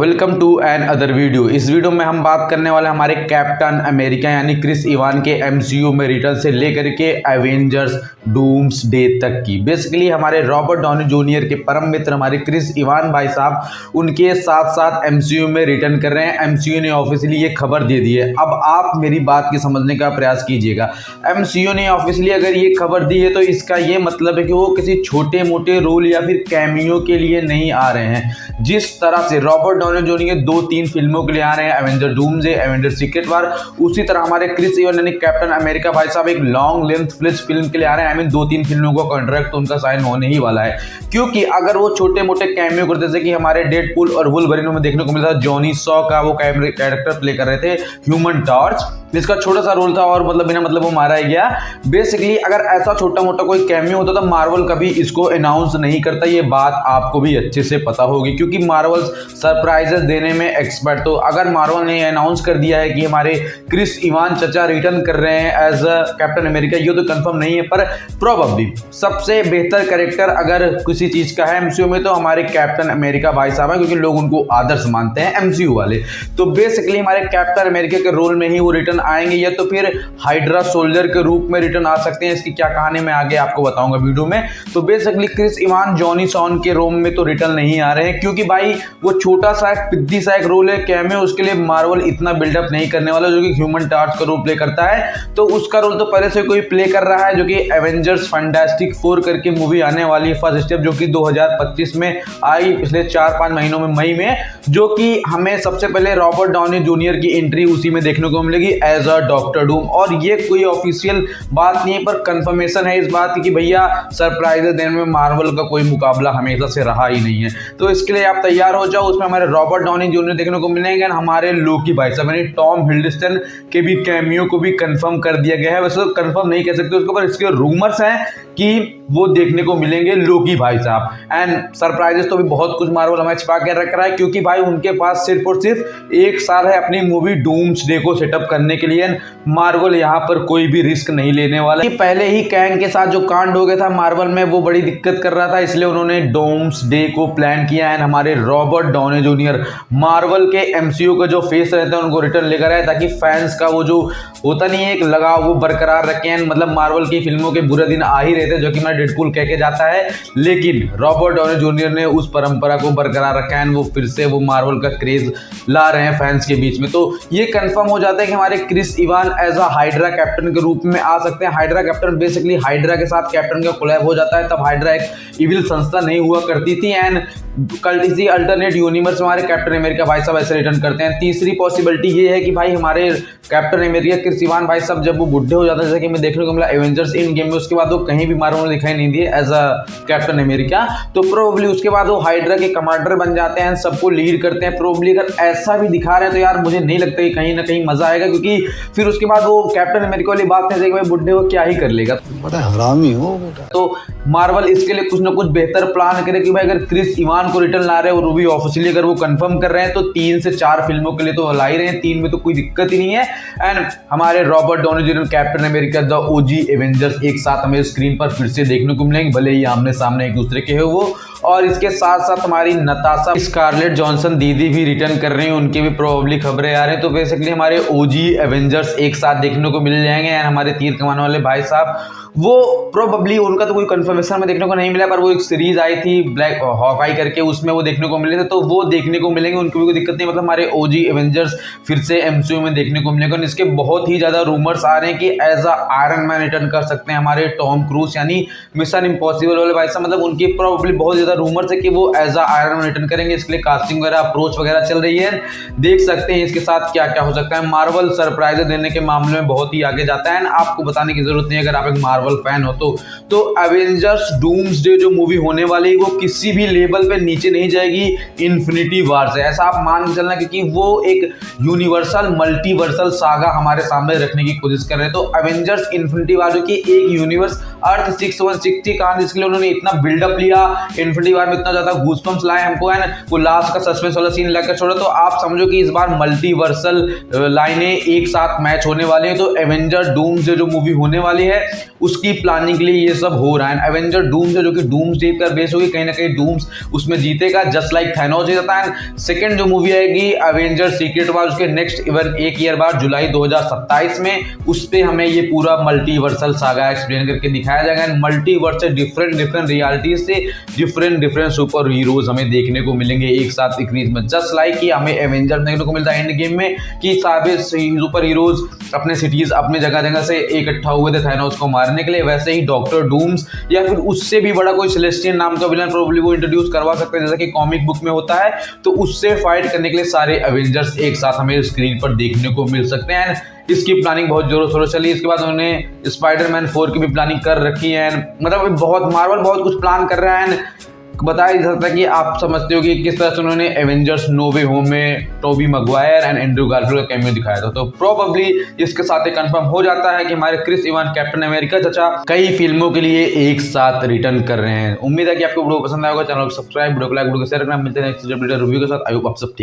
Welcome to another video. इस video में हम बात करने वाले हमारे कैप्टन अमेरिका यानी क्रिस इवान के एमसीयू में रिटर्न से लेकर के एवेंजर्स डूम्सडे तक की। बेसिकली हमारे रॉबर्ट डॉनी जूनियर के परम मित्र हमारे क्रिस इवान भाई साहब उनके साथ साथ एमसीयू में रिटर्न कर रहे हैं। एमसीयू ने ऑफिशियली ये खबर दे दी है। अब आप मेरी बात की समझने का प्रयास कीजिएगा। एमसीयू ने ऑफिशियली अगर ये खबर दी है तो इसका ये मतलब है कि वो किसी छोटे मोटे रोल या फिर कैमियो के लिए नहीं आ रहे हैं। जिस तरह से रॉबर्ट डॉनी जूनियर 2-3 फिल्मों के लिए आ रहे हैं, एवेंजर डूम्सडे, एवेंजर सीक्रेट वार, उसी तरह हमारे क्रिस इवान यानी कैप्टन अमेरिका भाई साहब एक लॉन्ग लेंथ फिल्म के लिए आ रहे हैं। 2-3 फिल्मों का कॉन्ट्रैक्ट उनका साइन होने ही वाला है, क्योंकि अगर वो छोटे मोटे कैमियो करते जैसे कि हमारे डेडपूल और वुल्वरीन में देखने को मिला था, जॉनी सॉ का वो कैरेक्टर प्ले कर रहे थे ह्यूमन टॉर्च, जिसका छोटा सा रोल था और मतलब बिना मतलब वो मारा ही गया। बेसिकली अगर ऐसा छोटा मोटा कोई कैमियो होता तो मार्वल कभी इसको अनाउंस नहीं करता। ये बात आपको भी अच्छे से पता होगी, क्योंकि मार्वल सरप्राइजेस देने में एक्सपर्ट। तो अगर मार्वल ने अनाउंस कर दिया है कि हमारे क्रिस इवान चचा रिटर्न कर रहे हैं एज अ कैप्टन अमेरिका, ये तो कंफर्म नहीं है, पर प्रोबेबली सबसे बेहतर कैरेक्टर अगर किसी चीज का है एमसीयू में तो हमारे कैप्टन अमेरिका भाई साहब है, क्योंकि लोग उनको आदर्श मानते हैं एमसीयू वाले। तो बेसिकली हमारे कैप्टन अमेरिका के रोल में ही वो रिटर्न आएंगे, या तो फिर हाइड्रा सोल्जर के रूप में रिटर्न आ सकते हैं। इसकी क्या कहानी मैं आगे आपको बताऊंगा वीडियो में। तो basically Chris Evan Johnny Storm के रोल में तो रिटर्न नहीं आ रहे हैं, क्योंकि भाई वो छोटा सा पिद्दी सा एक रोल है कैमियो, उसके लिए मार्वल इतना बिल्डअप नहीं करने वाला। जो कि ह्यूमन टॉर्च का रोल प्ले करता है, तो उसका रोल तो पहले से कोई प्ले कर रहा है, जो कि एवेंजर्स फैंटास्टिक 4 करके मूवी आने वाली है फर्स्ट स्टेप, जो कि 2025 में आई पिछले 4-5 महीनों में मई में, जो कि हमें सबसे पहले रॉबर्ट डॉनी जूनियर की एंट्री उसी में देखने को मिलेगी एज अ डॉक्टर डूम। और ये कोई ऑफिशियल बात नहीं है, पर कंफर्मेशन है इस बात की कि भैया सरप्राइज देने में मार्वल का कोई मुकाबला हमेशा से रहा ही नहीं है। तो इसके लिए आप तैयार हो जाओ। उसमें हमारे रॉबर्ट डॉनी जूनियर देखने को मिलेंगे, हमारे लोकी भाई साहब यानी टॉम हिडलस्टन के भी कैमियो को भी कंफर्म कर दिया गया है। वैसे तो कंफर्म नहीं कह सकते उसको, पर इसके रूमर्स हैं कि वो देखने को मिलेंगे लोकी भाई साहब। एंड सरप्राइजेस तो भी बहुत कुछ मार्वल हमें छिपा के रख रहा है, क्योंकि भाई उनके पास सिर्फ और सिर्फ 1 साल है अपनी मूवी डूम्सडे को सेटअप करने के लिए। मार्वल यहाँ पर कोई भी रिस्क नहीं लेने वाला। पहले ही कैंग के साथ जो कांड हो गया था मार्वल में, वो बड़ी दिक्कत कर रहा था, इसलिए उन्होंने डूम्सडे को प्लान किया। एंड हमारे रॉबर्ट डॉनी जूनियर मार्वल के एमसीयू का जो फेस रहता है उनको रिटर्न लेकर आए, ताकि फैंस का वो जो होता नहीं है एक लगाव वो बरकरार रखें। मतलब मार्वल की फिल्मों के बुरे दिन आ ही रहते हैं, जो कि मैं डेडपूल कह के जाता है, लेकिन रॉबर्ट डॉनी जूनियर ने उस परंपरा को बरकरार रखा है। वो फिर से वो मार्वल का क्रेज ला रहे हैं फैंस के बीच में। तो ये कंफर्म हो जाता है कि हमारे Chris Evan as a Hydra captain के रूप में आ सकते हैं। हाइड्रा कैप्टन बेसिकली हाइड्रा के साथ कैप्टन का कोलैब हो जाता है। तब हाइड्रा एक इविल संस्था नहीं हुआ करती थी, एंड किसी अल्टरनेट यूनिवर्स में हमारे कैप्टन अमेरिका भाई साहब ऐसे रिटर्न करते हैं। तीसरी पॉसिबिलिटी ये है कि भाई हमारे कैप्टन अमेरिका क्रिस इवान भाई साहब जब वो बुढ़े हो जाते हैं, जैसे कि मैं देखने को मिला एवेंजर्स इन गेम में, उसके बाद वो कहीं भी मार्वल में दिखाई नहीं दिए एज अ कैप्टन अमेरिका, तो प्रोबेबली उसके बाद वो हाइड्रा के कमांडर बन जाते हैं, सबको लीड करते हैं। प्रोबेबली अगर ऐसा भी दिखा रहे हैं तो यार मुझे नहीं लगता कि कहीं ना कहीं मजा आएगा, क्योंकि फिर उसके बाद वो कैप्टन अमेरिका वाली बात नहीं, भाई बुढ़े हो क्या ही कर लेगा, बड़ा हरामी हो बेटा। तो मार्वल इसके लिए कुछ ना कुछ बेहतर प्लान करे कि भाई अगर क्रिस इवान को रिटर्न ला रहे हैं और भी ऑफिशियली अगर वो कंफर्म कर रहे हैं तो 3 से 4 फिल्मों के लिए तो ला ही रहे हैं। 3 में तो कोई दिक्कत ही नहीं है। एंड हमारे Robert Downey junior captain America the OG Avengers एक साथ हमें स्क्रीन पर फिर से देखने को मिलेंगे, भले ही आमने सामने एक दूसरे के हो वो। और इसके साथ साथ हमारी नताशा स्कारलेट जॉनसन दीदी भी रिटर्न कर रही हैं, उनकी भी प्रोबेबली खबरें आ रही हैं। तो बेसिकली हमारे ओजी एवेंजर्स एक साथ देखने को मिल जाएंगे। एंड हमारे तीर कमाने वाले भाई साहब वो प्रोबेबली उनका तो कोई कंफर्मेशन में देखने को नहीं मिला, पर वो एक सीरीज आई थी ब्लैक हॉकाई करके, उसमें वो देखने को मिले थे, तो वो देखने को मिलेंगे, उनको भी कोई दिक्कत नहीं। मतलब हमारे ओजी एवेंजर्स फिर से एमसीयू में देखने को मिलेगा। इसके बहुत ही ज्यादा रूमर्स आ रहे हैं कि as a Iron Man return कर सकते हैं हमारे टॉम क्रूज यानी मिशन इम्पॉसिबल वाले भाई साहब। मतलब उनकी प्रोबेबली बहुत ज्यादा रूमर्स है कि वो as a Iron Man return करेंगे। इसके लिए कास्टिंग वगैरह अप्रोच वगैरह चल रही है, देख सकते हैं इसके साथ क्या क्या हो सकता है। मार्वल सरप्राइज देने के मामले में बहुत ही आगे जाता है, आपको बताने की जरूरत नहीं है अगर आप एक मार्वल फैन हो तो एवेंजर्स डूम्सडे जो मूवी होने वाली है वो किसी भी लेवल पे नीचे नहीं जाएगी इन्फिनिटी वार से, ऐसा आप मान के चलना, क्योंकि वो एक यूनिवर्सल मल्टीवर्सल सागा हमारे सामने रखने की कोशिश कर रहे हैं। तो एवेंजर्स इन्फिनिटी वार जो कि एक यूनिवर्स अर्थ 6160 कहानी, जिसके लिए उन्होंने इतना बिल्डअप लिया, इन्फिनिटी वॉर में इतना ज्यादा गूज़बम्प्स लाए हमको, है ना, वो लास्ट का सस्पेंस वाला सीन लेकर छोड़ा। तो आप समझो कि इस बार मल्टीवर्सल लाइनें एक साथ मैच होने वाली हैं। तो एवेंजर डूम्सडे जो मूवी होने वाली है उसकी प्लानिंग के लिए ये सब हो रहा है। एवेंजर डूम्सडे जो कि डूम्सडे पर बेस होगी, कहीं ना कहीं डूम्स उसमें जीतेगा, जस्ट लाइक थैनोस जीता है। सेकंड जो मूवी आएगी एवेंजर सीक्रेट वॉर, उसके नेक्स्ट इवन एक ईयर बाद जुलाई 2027 में, उस पे हमें ये पूरा मल्टीवर्सल सागा एक्सप्लेन करके दिखाया जाएगा। मल्टीवर्स से डिफरेंट रियलिटीज से डिफरेंट सुपर हीरोज हमें देखने को मिलेंगे एक साथ सीरीज में, जस्ट लाइक कि हमें एवेंजर देखने को मिलता है एंड गेम में कि सारे सुपर हीरोज अपने सिटीज अपने जगह से इकट्ठा हुए थे थैनोस को मारने के लिए। वैसे ही डॉक्टर डूम्स या फिर उससे भी बड़ा कोई सेलेस्टियन नाम का विलन प्रोबेबली वो इंट्रोड्यूस करवा सकते हैं, जैसा कि कॉमिक बुक में होता है। तो उससे फाइट करने के लिए सारे एवेंजर्स एक साथ हमें स्क्रीन पर देखने को मिल सकते हैं। इसकी प्लानिंग बहुत जोरों शोरों से चली। इसके बाद उन्होंने स्पाइडरमैन 4 की भी प्लानिंग कर रखी है। मतलब बहुत मार्वल बहुत कुछ प्लान कर रहा है। बताया जा सकता है कि आप समझते हो कि किस तरह से उन्होंने एवेंजर्स नो वे होम में Tobey Maguire and Andrew Garfield का कैमियो दिखाया था। तो प्रोबेबली इसके साथ ही कंफर्म हो जाता है कि हमारे क्रिस इवान कैप्टन अमेरिका चाचा कई फिल्मों के लिए एक साथ रिटर्न कर रहे हैं। उम्मीद है कि आपको वीडियो पसंद आएगा। चैनल को सब्सक्राइब, वीडियो को लाइक, वीडियो को शेयर करना। मिलते हैं नेक्स्ट वीडियो रिव्यू के साथ। आई होप आप सब ठीक